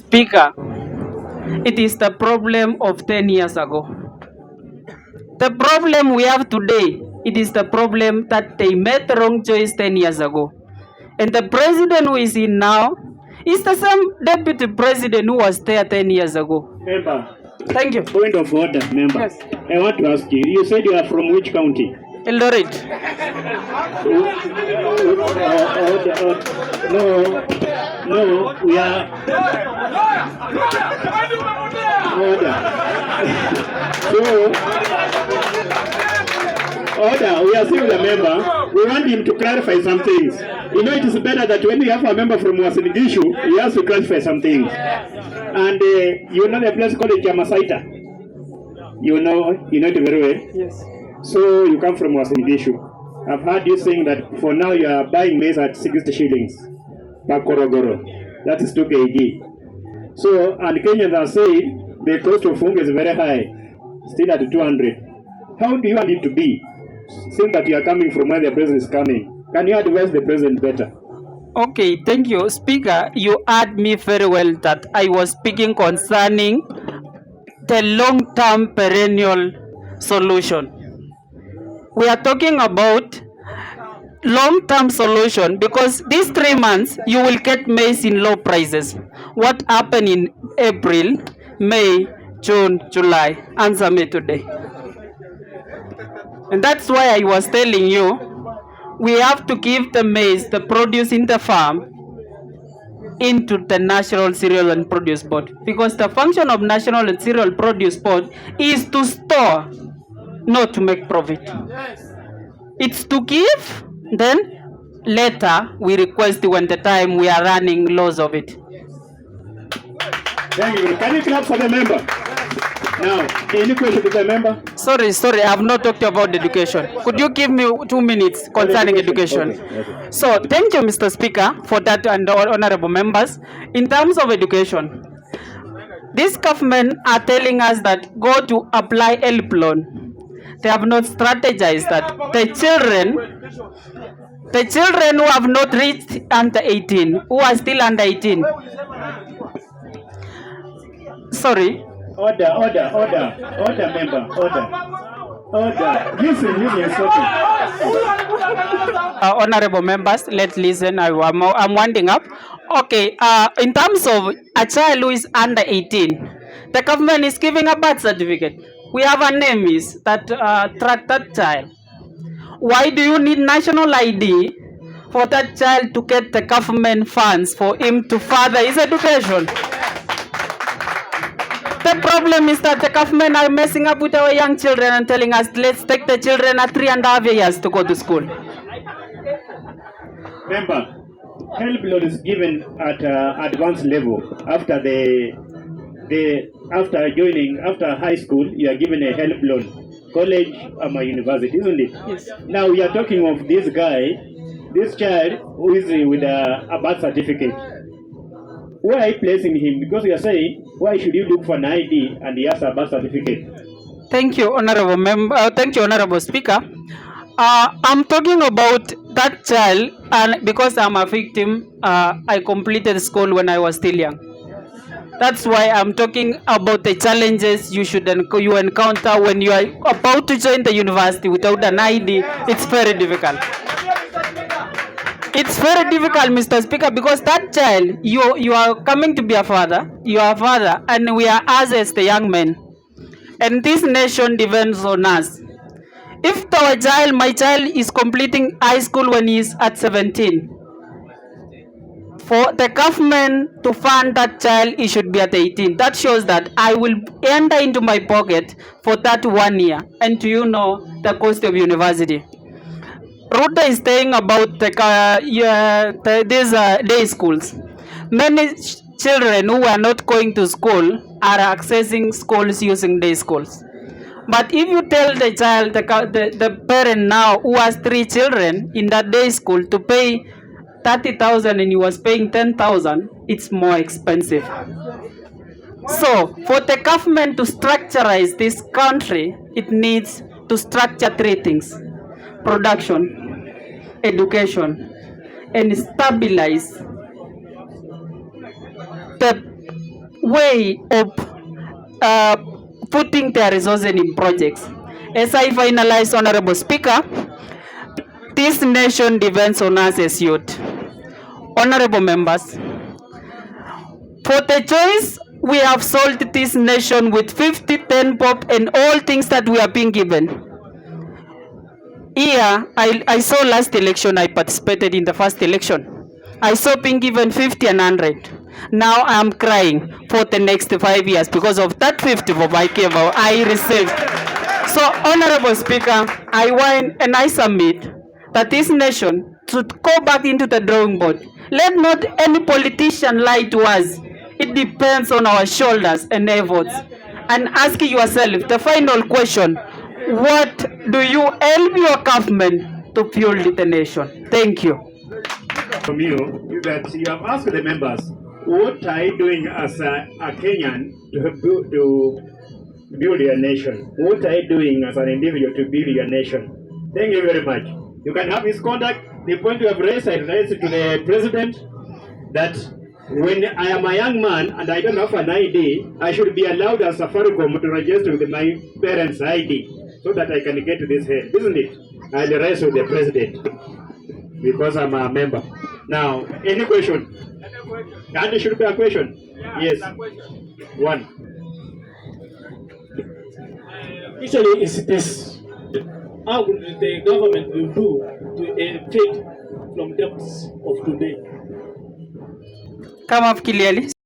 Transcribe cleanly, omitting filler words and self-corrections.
Speaker, it is the problem of 10 years ago. The problem we have today, it is the problem that they made the wrong choice 10 years ago. And the president who is in now is the same deputy president who was there 10 years ago. Member. Thank you. Point of order, member. Yes. I want to ask you, you said you are from which county? Eldoret. No, we are... Order. Order, we are still the member. We want him to clarify some things. You know, it is better that when we have a member from Wasinigishu, he has to clarify some things. And you know the place called Jamasaita? You know it very well? Yes. So you come from Wasinigishu. I've heard you saying that for now you are buying maize at 60 shillings per korogoro. That is 2 kg. So, and Kenyans are saying the cost of food is very high, still at 200. How do you want it to be? Seeing that you are coming from where the president is coming, can you advise the president better? Okay, thank you. Speaker, you heard me very well that I was speaking concerning the long-term perennial solution. We are talking about long-term solution because these 3 months you will get maize in low prices. What happened in April, May, June, July? Answer me today. And that's why I was telling you, we have to give the maize, the produce in the farm, into the National Cereal and Produce Board. Because the function of National and Cereal Produce Board is to store, not to make profit. It's to give, then later we request when the time we are running lows of it. Thank you. Can you clap for the member? Now, any question to the member? Sorry, I have not talked about education. Could you give me 2 minutes concerning education? Okay. So, thank you, Mr. Speaker, for that and honorable members. In terms of education, this government are telling us that go to apply help loan. They have not strategized that the children who have not reached under 18, who are still under 18. Sorry. Order, member, order. Listen, something. Honorable members, let's listen. I'm winding up. Okay, in terms of a child who is under 18, the government is giving a birth certificate. We have a name is that track that child. Why do you need national ID for that child to get the government funds for him to further his education? The problem is that the government are messing up with our young children and telling us, let's take the children at 3.5 years to go to school. Member, help loan is given at advanced level. After after high school, you are given a help loan. College or university, isn't it? Yes. Now we are talking of this child who is with a birth certificate. Where are you placing him? Because you are saying, why should you look for an ID and he has a birth certificate? Thank you, honorable member. Thank you, honorable speaker. I'm talking about that child, and because I'm a victim, I completed school when I was still young. That's why I'm talking about the challenges you encounter when you are about to join the university without an ID. It's very difficult. It's very difficult, Mr. Speaker, because that child, you are coming to be a father, you are a father, and we are us as the young men. And this nation depends on us. If my child is completing high school when he is at 17, for the government to fund that child, he should be at 18. That shows that I will enter into my pocket for that 1 year. And do you know the cost of university? Ruto is saying about these day schools. Many children who are not going to school are accessing schools using day schools. But if you tell the child, the parent now who has 3 children in that day school to pay 30,000 and he was paying 10,000, it's more expensive. So, for the government to structurize this country, it needs to structure 3 things: production, education, and stabilize the way of uh, putting their resources in projects. As I finalize, Honorable Speaker, this nation depends on us as youth. Honorable members, for the choice we have sold this nation with 50, 10 pop and all things that we are being given. Here, I saw last election, I participated in the first election. I saw being given 50 and 100. Now I am crying for the next 5 years because of that 50 pop I received. So, Honorable Speaker, I whine and I submit that this nation should go back into the drawing board. Let not any politician lie to us. It depends on our shoulders and efforts. And ask yourself the final question: what do you help your government to fuel the nation? Thank you. From you is that you have asked the members, what are you doing as a Kenyan to build your nation? What are you doing as an individual to build your nation? Thank you very much. You can have his contact. The point you have raised, I raised it to the president that when I am a young man and I don't have an ID, I should be allowed as Safaricom to register with my parents' ID so that I can get to this head, isn't it? I'll raise with the president because I'm a member. Now, any question? And there should be a question. Yes. One. Usually is this. How would the government will do to take from debts of today? Come up clearly.